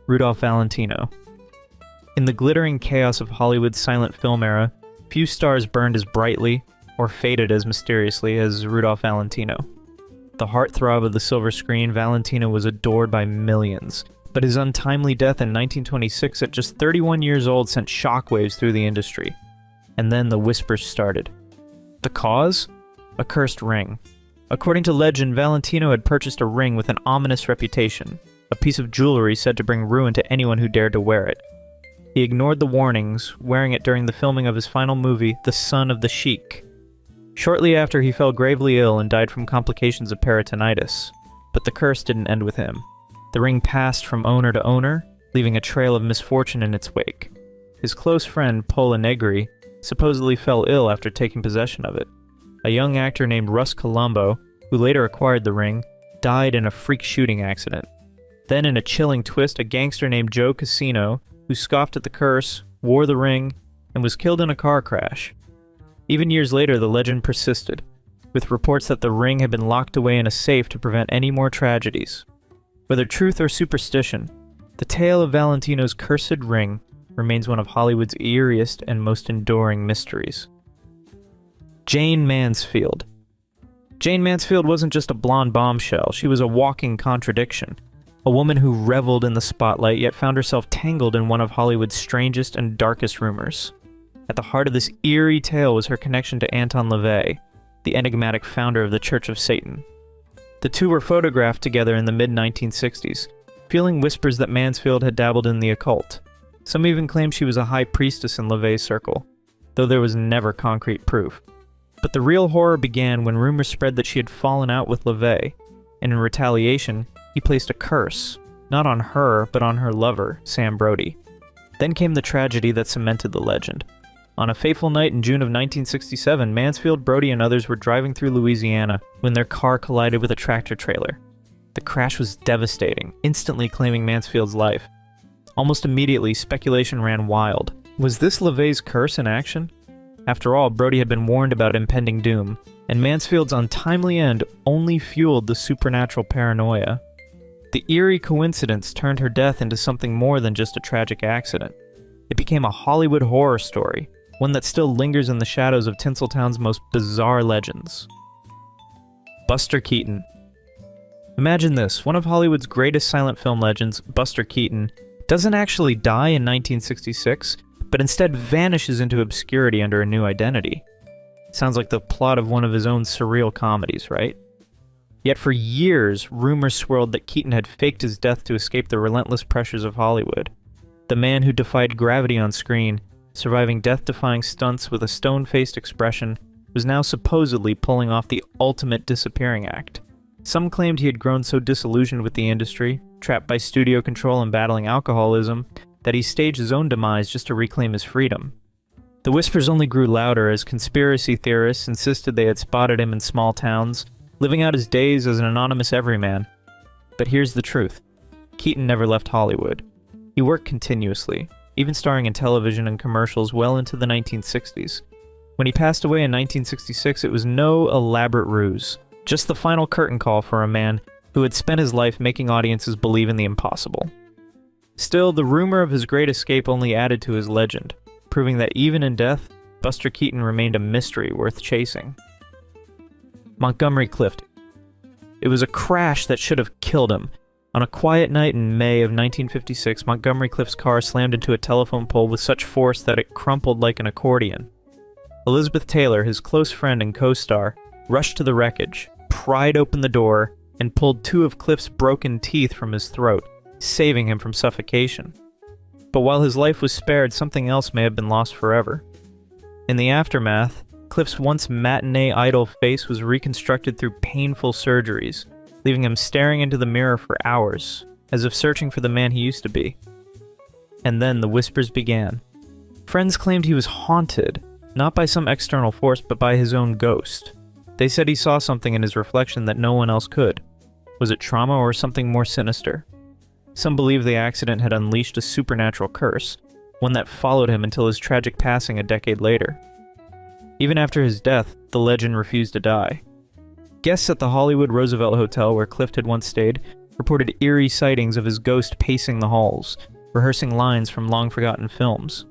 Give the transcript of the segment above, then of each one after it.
Rudolph Valentino. In the glittering chaos of Hollywood's silent film era, few stars burned as brightly, or faded as mysteriously, as Rudolph Valentino. The heartthrob of the silver screen, Valentino was adored by millions, but his untimely death in 1926 at just 31 years old sent shockwaves through the industry. And then the whispers started. The cause? A cursed ring. According to legend, Valentino had purchased a ring with an ominous reputation, a piece of jewelry said to bring ruin to anyone who dared to wear it. He ignored the warnings, wearing it during the filming of his final movie, The Son of the Sheik. Shortly after, he fell gravely ill and died from complications of peritonitis. But the curse didn't end with him. The ring passed from owner to owner, leaving a trail of misfortune in its wake. His close friend, Paula Negri, supposedly fell ill after taking possession of it. A young actor named Russ Colombo, who later acquired the ring, died in a freak shooting accident. Then, in a chilling twist, a gangster named Joe Casino, who scoffed at the curse, wore the ring, and was killed in a car crash. Even years later, the legend persisted, with reports that the ring had been locked away in a safe to prevent any more tragedies. Whether truth or superstition, the tale of Valentino's cursed ring remains one of Hollywood's eeriest and most enduring mysteries. Jayne Mansfield. Jayne Mansfield wasn't just a blonde bombshell, she was a walking contradiction. A woman who reveled in the spotlight yet found herself tangled in one of Hollywood's strangest and darkest rumors. At the heart of this eerie tale was her connection to Anton LaVey, the enigmatic founder of the Church of Satan. The two were photographed together in the mid-1960s, fueling whispers that Mansfield had dabbled in the occult. Some even claimed she was a high priestess in LaVey's circle, though there was never concrete proof. But the real horror began when rumors spread that she had fallen out with LaVey, and in retaliation, he placed a curse, not on her, but on her lover, Sam Brody. Then came the tragedy that cemented the legend. On a fateful night in June of 1967, Mansfield, Brody, and others were driving through Louisiana when their car collided with a tractor trailer. The crash was devastating, instantly claiming Mansfield's life. Almost immediately, speculation ran wild. Was this LaVey's curse in action? After all, Brody had been warned about impending doom, and Mansfield's untimely end only fueled the supernatural paranoia. The eerie coincidence turned her death into something more than just a tragic accident. It became a Hollywood horror story, one that still lingers in the shadows of Tinseltown's most bizarre legends. Buster Keaton. Imagine this, one of Hollywood's greatest silent film legends, Buster Keaton, doesn't actually die in 1966, but instead vanishes into obscurity under a new identity. Sounds like the plot of one of his own surreal comedies, right? Yet for years, rumors swirled that Keaton had faked his death to escape the relentless pressures of Hollywood. The man who defied gravity on screen, surviving death-defying stunts with a stone-faced expression, was now supposedly pulling off the ultimate disappearing act. Some claimed he had grown so disillusioned with the industry, trapped by studio control and battling alcoholism, that he staged his own demise just to reclaim his freedom. The whispers only grew louder as conspiracy theorists insisted they had spotted him in small towns, living out his days as an anonymous everyman. But here's the truth. Keaton never left Hollywood. He worked continuously, even starring in television and commercials well into the 1960s. When he passed away in 1966, it was no elaborate ruse, just the final curtain call for a man who had spent his life making audiences believe in the impossible. Still, the rumor of his great escape only added to his legend, proving that even in death, Buster Keaton remained a mystery worth chasing. Montgomery Clift. It was a crash that should have killed him. On a quiet night in May of 1956, Montgomery Clift's car slammed into a telephone pole with such force that it crumpled like an accordion. Elizabeth Taylor, his close friend and co-star, rushed to the wreckage, pried open the door, and pulled two of Clift's broken teeth from his throat, saving him from suffocation. But while his life was spared, something else may have been lost forever. In the aftermath, Clift's once matinee idol face was reconstructed through painful surgeries, leaving him staring into the mirror for hours, as if searching for the man he used to be. And then the whispers began. Friends claimed he was haunted, not by some external force, but by his own ghost. They said he saw something in his reflection that no one else could. Was it trauma or something more sinister? Some believe the accident had unleashed a supernatural curse, one that followed him until his tragic passing a decade later. Even after his death, the legend refused to die. Guests at the Hollywood Roosevelt Hotel, where Clift had once stayed, reported eerie sightings of his ghost pacing the halls, rehearsing lines from long-forgotten films.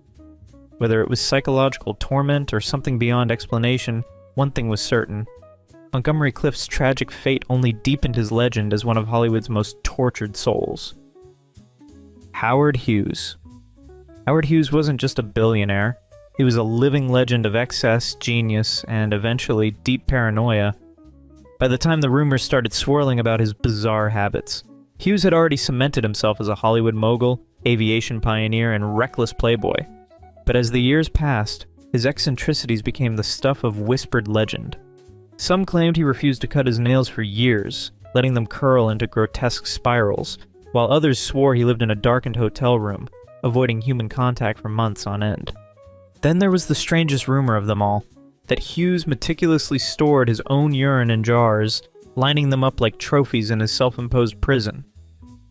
Whether it was psychological torment or something beyond explanation, one thing was certain. Montgomery Clift's tragic fate only deepened his legend as one of Hollywood's most tortured souls. Howard Hughes. Howard Hughes wasn't just a billionaire. He was a living legend of excess, genius, and eventually deep paranoia. By the time the rumors started swirling about his bizarre habits, Hughes had already cemented himself as a Hollywood mogul, aviation pioneer, and reckless playboy. But as the years passed, his eccentricities became the stuff of whispered legend. Some claimed he refused to cut his nails for years, letting them curl into grotesque spirals, while others swore he lived in a darkened hotel room, avoiding human contact for months on end. Then there was the strangest rumor of them all, that Hughes meticulously stored his own urine in jars, lining them up like trophies in his self-imposed prison.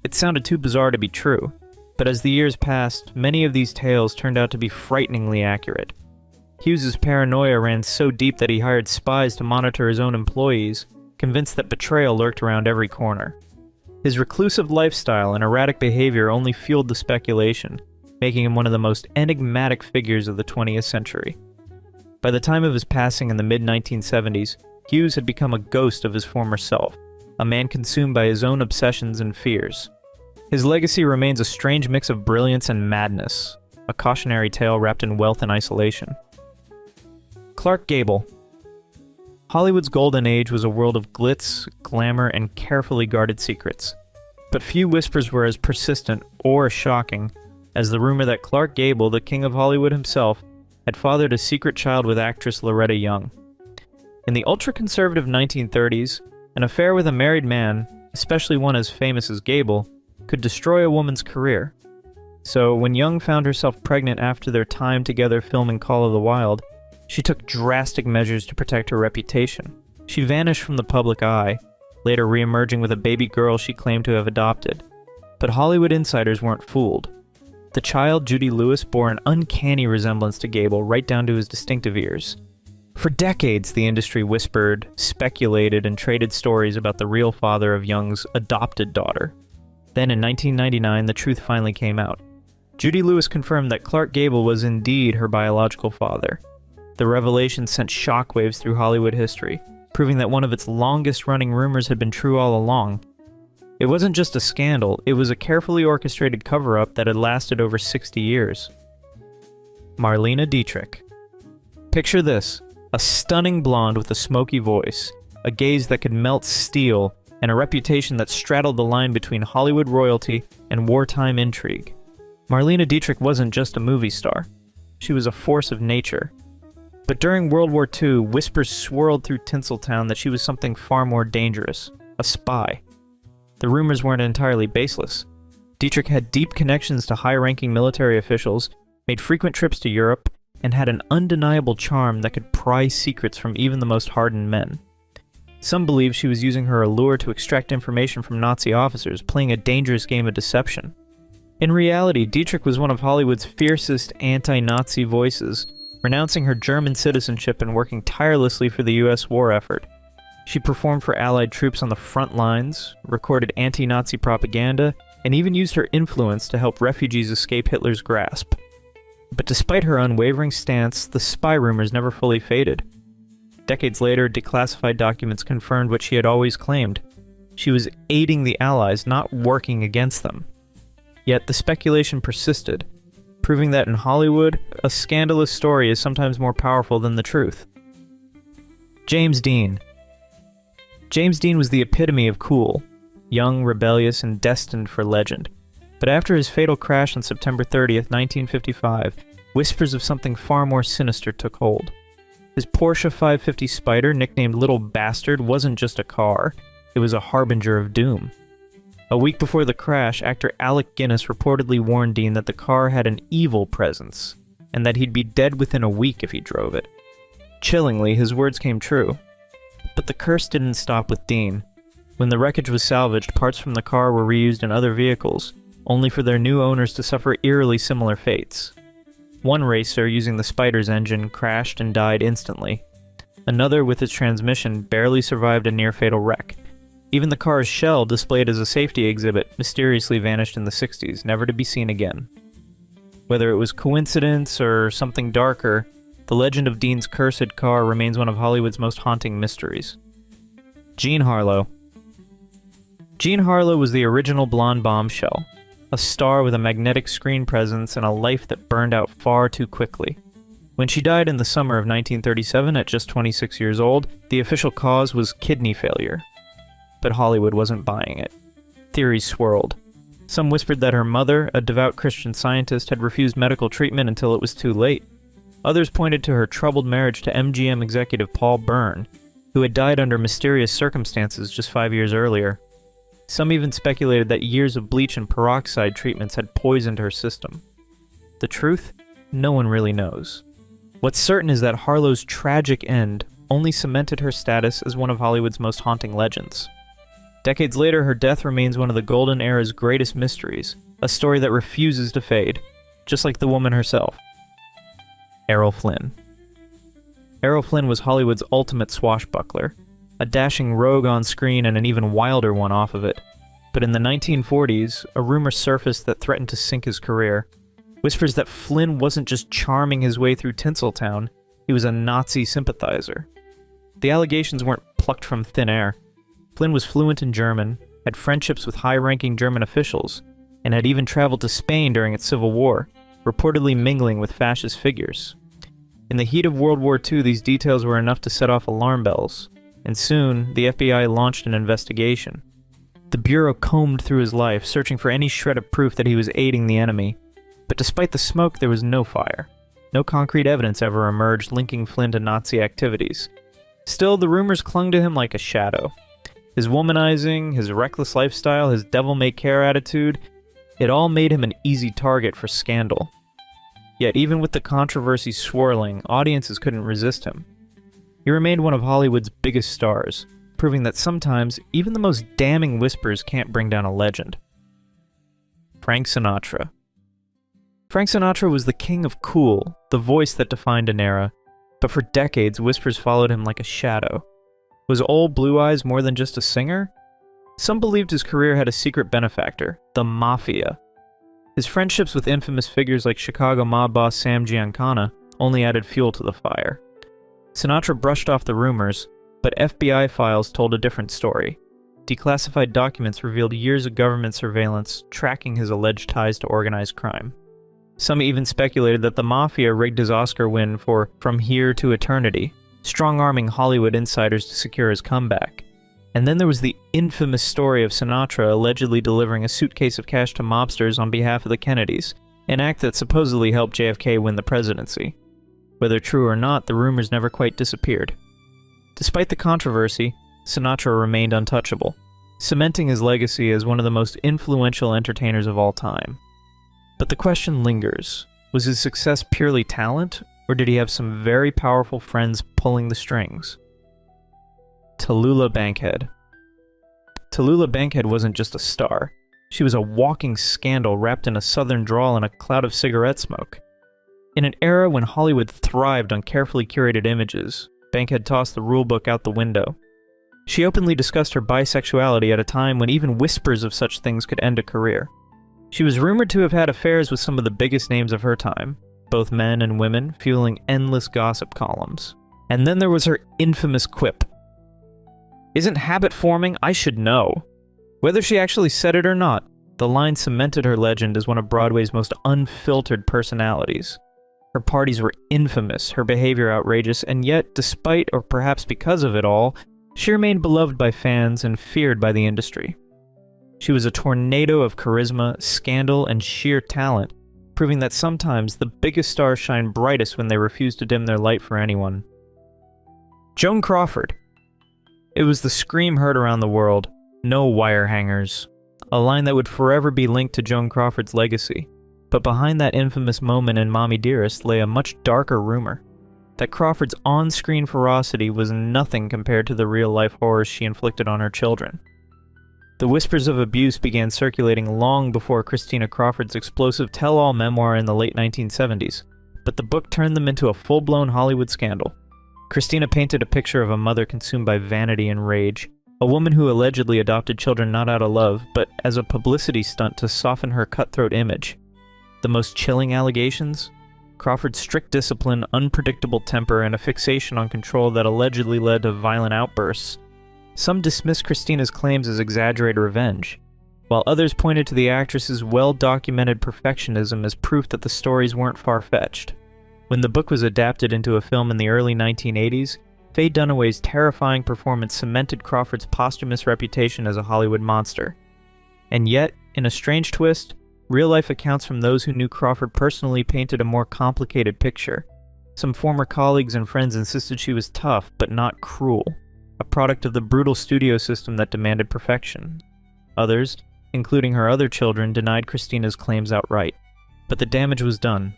It sounded too bizarre to be true, but as the years passed, many of these tales turned out to be frighteningly accurate. Hughes's paranoia ran so deep that he hired spies to monitor his own employees, convinced that betrayal lurked around every corner. His reclusive lifestyle and erratic behavior only fueled the speculation, making him one of the most enigmatic figures of the 20th century. By the time of his passing in the mid-1970s, Hughes had become a ghost of his former self, a man consumed by his own obsessions and fears. His legacy remains a strange mix of brilliance and madness, a cautionary tale wrapped in wealth and isolation. Clark Gable. Hollywood's golden age was a world of glitz, glamour, and carefully guarded secrets. But few whispers were as persistent or shocking as the rumor that Clark Gable, the king of Hollywood himself, had fathered a secret child with actress Loretta Young. In the ultra-conservative 1930s, an affair with a married man, especially one as famous as Gable, could destroy a woman's career. So when Young found herself pregnant after their time together filming Call of the Wild, she took drastic measures to protect her reputation. She vanished from the public eye, later re-emerging with a baby girl she claimed to have adopted. But Hollywood insiders weren't fooled. The child, Judy Lewis, bore an uncanny resemblance to Gable right down to his distinctive ears. For decades, the industry whispered, speculated, and traded stories about the real father of Young's adopted daughter. Then in 1999, the truth finally came out. Judy Lewis confirmed that Clark Gable was indeed her biological father. The revelation sent shockwaves through Hollywood history, proving that one of its longest-running rumors had been true all along. It wasn't just a scandal, it was a carefully orchestrated cover-up that had lasted over 60 years. Marlene Dietrich. Picture this, a stunning blonde with a smoky voice, a gaze that could melt steel, and a reputation that straddled the line between Hollywood royalty and wartime intrigue. Marlene Dietrich wasn't just a movie star. She was a force of nature. But during World War II, whispers swirled through Tinseltown that she was something far more dangerous, a spy. The rumors weren't entirely baseless. Dietrich had deep connections to high-ranking military officials, made frequent trips to Europe, and had an undeniable charm that could pry secrets from even the most hardened men. Some believe she was using her allure to extract information from Nazi officers, playing a dangerous game of deception. In reality, Dietrich was one of Hollywood's fiercest anti-Nazi voices, renouncing her German citizenship and working tirelessly for the U.S. war effort. She performed for Allied troops on the front lines, recorded anti-Nazi propaganda, and even used her influence to help refugees escape Hitler's grasp. But despite her unwavering stance, the spy rumors never fully faded. Decades later, declassified documents confirmed what she had always claimed. She was aiding the Allies, not working against them. Yet the speculation persisted, proving that in Hollywood, a scandalous story is sometimes more powerful than the truth. James Dean. James Dean was the epitome of cool, young, rebellious, and destined for legend. But after his fatal crash on September 30th, 1955, whispers of something far more sinister took hold. His Porsche 550 Spider, nicknamed Little Bastard, wasn't just a car, it was a harbinger of doom. A week before the crash, actor Alec Guinness reportedly warned Dean that the car had an evil presence, and that he'd be dead within a week if he drove it. Chillingly, his words came true. But the curse didn't stop with Dean. When the wreckage was salvaged, parts from the car were reused in other vehicles, only for their new owners to suffer eerily similar fates. One racer, using the Spider's engine, crashed and died instantly. Another, with its transmission, barely survived a near-fatal wreck. Even the car's shell, displayed as a safety exhibit, mysteriously vanished in the 60s, never to be seen again. Whether it was coincidence or something darker, the legend of Dean's cursed car remains one of Hollywood's most haunting mysteries. Jean Harlow. Jean Harlow was the original blonde bombshell, a star with a magnetic screen presence and a life that burned out far too quickly. When she died in the summer of 1937 at just 26 years old, the official cause was kidney failure. But Hollywood wasn't buying it. Theories swirled. Some whispered that her mother, a devout Christian Scientist, had refused medical treatment until it was too late. Others pointed to her troubled marriage to MGM executive Paul Byrne, who had died under mysterious circumstances just 5 years earlier. Some even speculated that years of bleach and peroxide treatments had poisoned her system. The truth? No one really knows. What's certain is that Harlow's tragic end only cemented her status as one of Hollywood's most haunting legends. Decades later, her death remains one of the golden era's greatest mysteries, a story that refuses to fade, just like the woman herself. Errol Flynn. Errol Flynn was Hollywood's ultimate swashbuckler, a dashing rogue on screen and an even wilder one off of it. But in the 1940s, a rumor surfaced that threatened to sink his career. Whispers that Flynn wasn't just charming his way through Tinseltown, he was a Nazi sympathizer. The allegations weren't plucked from thin air. Flynn was fluent in German, had friendships with high-ranking German officials, and had even traveled to Spain during its civil war, reportedly mingling with fascist figures. In the heat of World War II, these details were enough to set off alarm bells, and soon the FBI launched an investigation. The Bureau combed through his life, searching for any shred of proof that he was aiding the enemy, but despite the smoke, there was no fire. No concrete evidence ever emerged linking Flynn to Nazi activities. Still, the rumors clung to him like a shadow. His womanizing, his reckless lifestyle, his devil-may-care attitude, it all made him an easy target for scandal. Yet even with the controversy swirling, audiences couldn't resist him. He remained one of Hollywood's biggest stars, proving that sometimes even the most damning whispers can't bring down a legend. Frank Sinatra. Frank Sinatra was the king of cool, the voice that defined an era, but for decades whispers followed him like a shadow. Was Old Blue Eyes more than just a singer? Some believed his career had a secret benefactor, the Mafia. His friendships with infamous figures like Chicago mob boss Sam Giancana only added fuel to the fire. Sinatra brushed off the rumors, but FBI files told a different story. Declassified documents revealed years of government surveillance tracking his alleged ties to organized crime. Some even speculated that the Mafia rigged his Oscar win for From Here to Eternity, strong-arming Hollywood insiders to secure his comeback. And then there was the infamous story of Sinatra allegedly delivering a suitcase of cash to mobsters on behalf of the Kennedys, an act that supposedly helped JFK win the presidency. Whether true or not, the rumors never quite disappeared. Despite the controversy, Sinatra remained untouchable, cementing his legacy as one of the most influential entertainers of all time. But the question lingers, was his success purely talent, or did he have some very powerful friends pulling the strings? Tallulah Bankhead. Tallulah Bankhead wasn't just a star. She was a walking scandal wrapped in a southern drawl and a cloud of cigarette smoke. In an era when Hollywood thrived on carefully curated images, Bankhead tossed the rulebook out the window. She openly discussed her bisexuality at a time when even whispers of such things could end a career. She was rumored to have had affairs with some of the biggest names of her time, both men and women, fueling endless gossip columns. And then there was her infamous quip. "Isn't habit forming? I should know." Whether she actually said it or not, the line cemented her legend as one of Broadway's most unfiltered personalities. Her parties were infamous, her behavior outrageous, and yet, despite or perhaps because of it all, she remained beloved by fans and feared by the industry. She was a tornado of charisma, scandal, and sheer talent, proving that sometimes the biggest stars shine brightest when they refuse to dim their light for anyone. Joan Crawford. It was the scream heard around the world, "No wire hangers," a line that would forever be linked to Joan Crawford's legacy. But behind that infamous moment in Mommy Dearest lay a much darker rumor, that Crawford's on-screen ferocity was nothing compared to the real-life horrors she inflicted on her children. The whispers of abuse began circulating long before Christina Crawford's explosive tell-all memoir in the late 1970s, but the book turned them into a full-blown Hollywood scandal. Christina painted a picture of a mother consumed by vanity and rage, A woman who allegedly adopted children not out of love, but as a publicity stunt to soften her cutthroat image. The most chilling allegations? Crawford's strict discipline, unpredictable temper, and a fixation on control that allegedly led to violent outbursts. Some dismissed Christina's claims as exaggerated revenge, while others pointed to the actress's well-documented perfectionism as proof that the stories weren't far-fetched. When the book was adapted into a film in the early 1980s, Faye Dunaway's terrifying performance cemented Crawford's posthumous reputation as a Hollywood monster. And yet, in a strange twist, real-life accounts from those who knew Crawford personally painted a more complicated picture. Some former colleagues and friends insisted she was tough, but not cruel, a product of the brutal studio system that demanded perfection. Others, including her other children, denied Christina's claims outright. But the damage was done.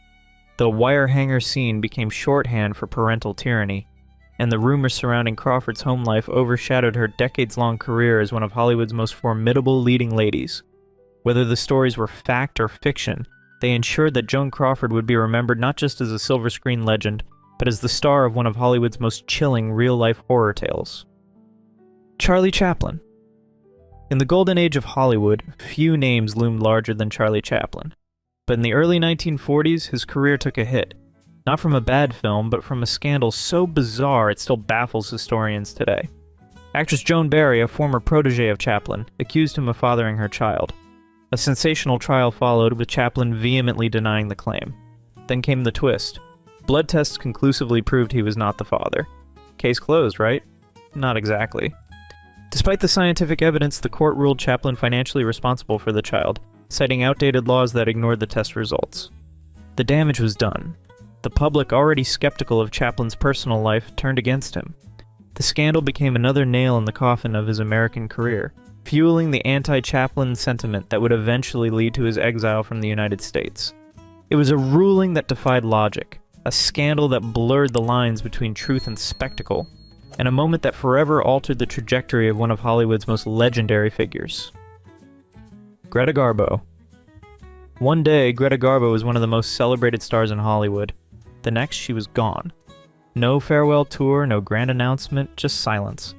The wire hanger scene became shorthand for parental tyranny, and the rumors surrounding Crawford's home life overshadowed her decades-long career as one of Hollywood's most formidable leading ladies. Whether the stories were fact or fiction, they ensured that Joan Crawford would be remembered not just as a silver screen legend, but as the star of one of Hollywood's most chilling real-life horror tales. Charlie Chaplin. In the golden age of Hollywood, few names loomed larger than Charlie Chaplin. But in the early 1940s, his career took a hit. Not from a bad film, but from a scandal so bizarre it still baffles historians today. Actress Joan Barry, a former protege of Chaplin, accused him of fathering her child. A sensational trial followed, with Chaplin vehemently denying the claim. Then came the twist. Blood tests conclusively proved he was not the father. Case closed, right? Not exactly. Despite the scientific evidence, the court ruled Chaplin financially responsible for the child, citing outdated laws that ignored the test results. The damage was done. The public, already skeptical of Chaplin's personal life, turned against him. The scandal became another nail in the coffin of his American career, fueling the anti-Chaplin sentiment that would eventually lead to his exile from the United States. It was a ruling that defied logic, a scandal that blurred the lines between truth and spectacle, and a moment that forever altered the trajectory of one of Hollywood's most legendary figures. Greta Garbo. One day, Greta Garbo was one of the most celebrated stars in Hollywood. The next, she was gone. No farewell tour, no grand announcement, just silence.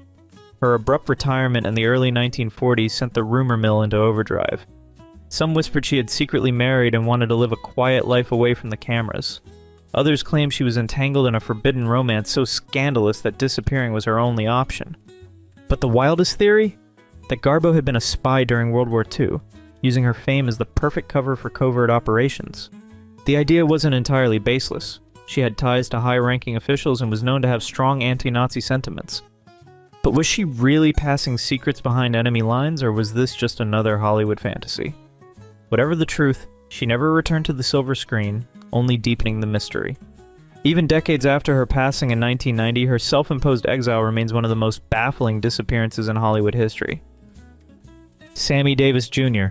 Her abrupt retirement in the early 1940s sent the rumor mill into overdrive. Some whispered she had secretly married and wanted to live a quiet life away from the cameras. Others claimed she was entangled in a forbidden romance so scandalous that disappearing was her only option. But the wildest theory? That Garbo had been a spy during World War II, using her fame as the perfect cover for covert operations. The idea wasn't entirely baseless. She had ties to high-ranking officials and was known to have strong anti-Nazi sentiments. But was she really passing secrets behind enemy lines, or was this just another Hollywood fantasy? Whatever the truth, she never returned to the silver screen, only deepening the mystery. Even decades after her passing in 1990, her self-imposed exile remains one of the most baffling disappearances in Hollywood history. Sammy Davis Jr.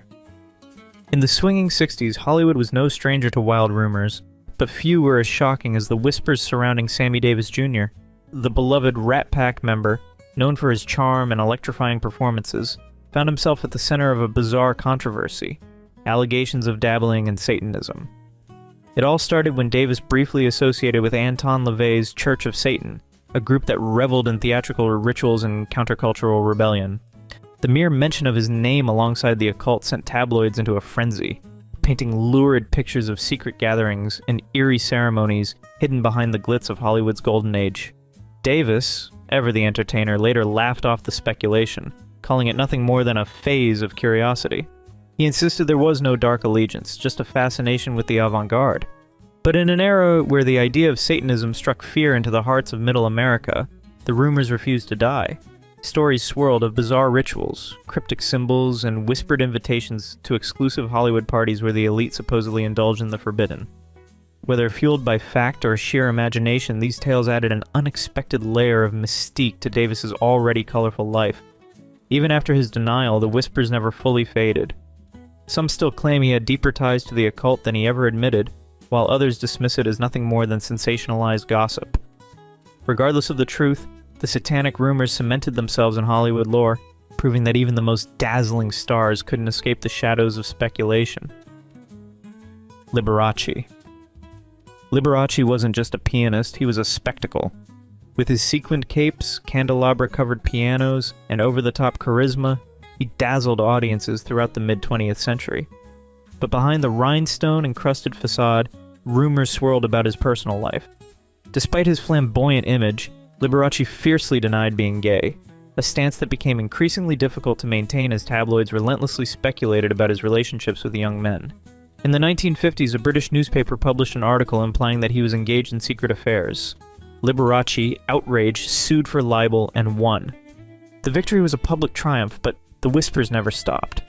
In the swinging 60s, Hollywood was no stranger to wild rumors, but few were as shocking as the whispers surrounding Sammy Davis Jr., the beloved Rat Pack member, known for his charm and electrifying performances, found himself at the center of a bizarre controversy: allegations of dabbling in Satanism. It all started when Davis briefly associated with Anton LaVey's Church of Satan, a group that reveled in theatrical rituals and countercultural rebellion. The mere mention of his name alongside the occult sent tabloids into a frenzy, painting lurid pictures of secret gatherings and eerie ceremonies hidden behind the glitz of Hollywood's golden age. Davis, ever the entertainer, later laughed off the speculation, calling it nothing more than a phase of curiosity. He insisted there was no dark allegiance, just a fascination with the avant-garde. But in an era where the idea of Satanism struck fear into the hearts of middle America, the rumors refused to die. Stories swirled of bizarre rituals, cryptic symbols, and whispered invitations to exclusive Hollywood parties where the elite supposedly indulged in the forbidden. Whether fueled by fact or sheer imagination, these tales added an unexpected layer of mystique to Davis's already colorful life. Even after his denial, the whispers never fully faded. Some still claim he had deeper ties to the occult than he ever admitted, while others dismiss it as nothing more than sensationalized gossip. Regardless of the truth, the satanic rumors cemented themselves in Hollywood lore, proving that even the most dazzling stars couldn't escape the shadows of speculation. Liberace. Liberace wasn't just a pianist, he was a spectacle. With his sequined capes, candelabra-covered pianos, and over-the-top charisma, he dazzled audiences throughout the mid-20th century. But behind the rhinestone-encrusted facade, rumors swirled about his personal life. Despite his flamboyant image, Liberace fiercely denied being gay, a stance that became increasingly difficult to maintain as tabloids relentlessly speculated about his relationships with young men. In the 1950s, a British newspaper published an article implying that he was engaged in secret affairs. Liberace, outraged, sued for libel and won. The victory was a public triumph, but the whispers never stopped.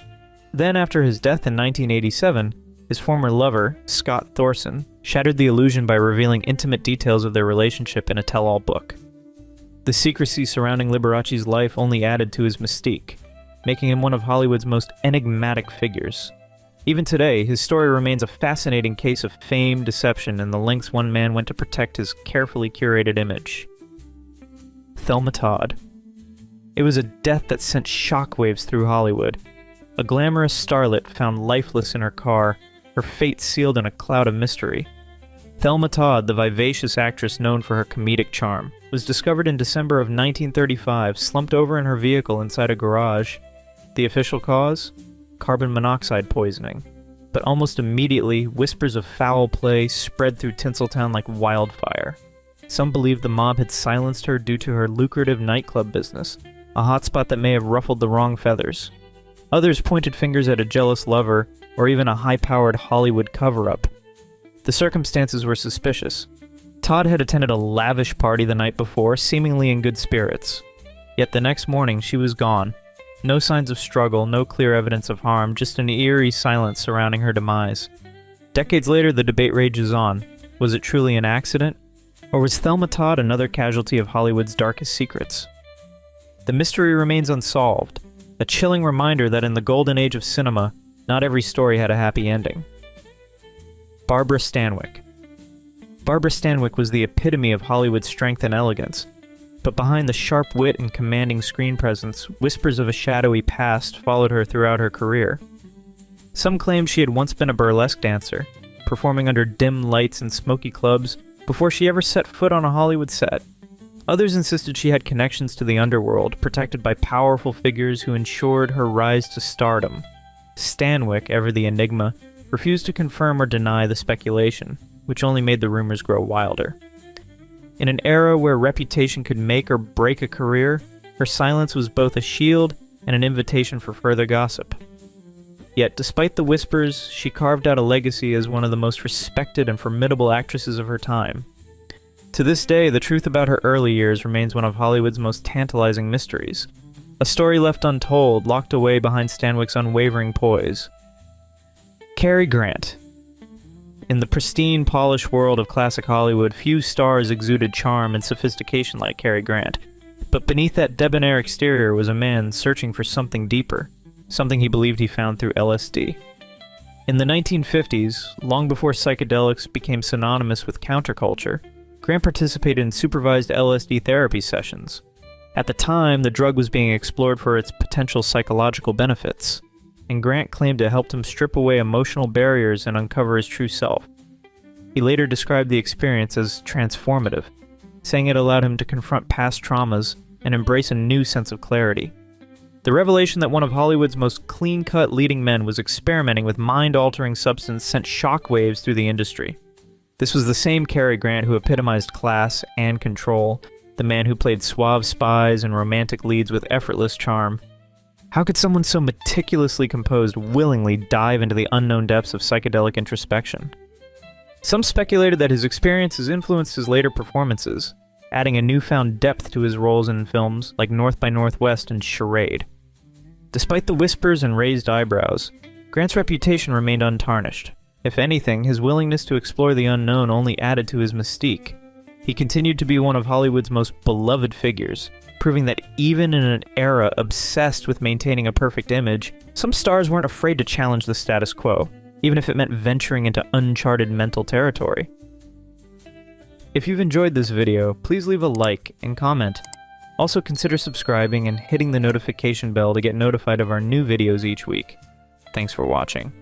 Then, after his death in 1987, his former lover, Scott Thorson, shattered the illusion by revealing intimate details of their relationship in a tell-all book. The secrecy surrounding Liberace's life only added to his mystique, making him one of Hollywood's most enigmatic figures. Even today, his story remains a fascinating case of fame, deception, and the lengths one man went to protect his carefully curated image. Thelma Todd. It was a death that sent shockwaves through Hollywood. A glamorous starlet found lifeless in her car, her fate sealed in a cloud of mystery. Thelma Todd, the vivacious actress known for her comedic charm, was discovered in December of 1935, slumped over in her vehicle inside a garage. The official cause? Carbon monoxide poisoning. But almost immediately, whispers of foul play spread through Tinseltown like wildfire. Some believed the mob had silenced her due to her lucrative nightclub business, a hotspot that may have ruffled the wrong feathers. Others pointed fingers at a jealous lover, or even a high-powered Hollywood cover-up. The circumstances were suspicious. Todd had attended a lavish party the night before, seemingly in good spirits. Yet the next morning, she was gone. No signs of struggle, no clear evidence of harm, just an eerie silence surrounding her demise. Decades later, the debate rages on. Was it truly an accident? Or was Thelma Todd another casualty of Hollywood's darkest secrets? The mystery remains unsolved, a chilling reminder that in the golden age of cinema, not every story had a happy ending. Barbara Stanwyck. Barbara Stanwyck was the epitome of Hollywood's strength and elegance. But behind the sharp wit and commanding screen presence, whispers of a shadowy past followed her throughout her career. Some claimed she had once been a burlesque dancer, performing under dim lights in smoky clubs before she ever set foot on a Hollywood set. Others insisted she had connections to the underworld, protected by powerful figures who ensured her rise to stardom. Stanwyck, ever the enigma, refused to confirm or deny the speculation, which only made the rumors grow wilder. In an era where reputation could make or break a career, her silence was both a shield and an invitation for further gossip. Yet, despite the whispers, she carved out a legacy as one of the most respected and formidable actresses of her time. To this day, the truth about her early years remains one of Hollywood's most tantalizing mysteries, a story left untold, locked away behind Stanwyck's unwavering poise. Cary Grant. In the pristine, polished world of classic Hollywood, few stars exuded charm and sophistication like Cary Grant. But beneath that debonair exterior was a man searching for something deeper, something he believed he found through LSD. In the 1950s, long before psychedelics became synonymous with counterculture, Grant participated in supervised LSD therapy sessions. At the time, the drug was being explored for its potential psychological benefits, and Grant claimed it helped him strip away emotional barriers and uncover his true self. He later described the experience as transformative, saying it allowed him to confront past traumas and embrace a new sense of clarity. The revelation that one of Hollywood's most clean-cut leading men was experimenting with mind-altering substance sent shockwaves through the industry. This was the same Cary Grant who epitomized class and control, the man who played suave spies and romantic leads with effortless charm. How could someone so meticulously composed willingly dive into the unknown depths of psychedelic introspection? Some speculated that his experiences influenced his later performances, adding a newfound depth to his roles in films like North by Northwest and Charade. Despite the whispers and raised eyebrows, Grant's reputation remained untarnished. If anything, his willingness to explore the unknown only added to his mystique. He continued to be one of Hollywood's most beloved figures, proving that even in an era obsessed with maintaining a perfect image, some stars weren't afraid to challenge the status quo, even if it meant venturing into uncharted mental territory. If you've enjoyed this video, please leave a like and comment. Also consider subscribing and hitting the notification bell to get notified of our new videos each week. Thanks for watching.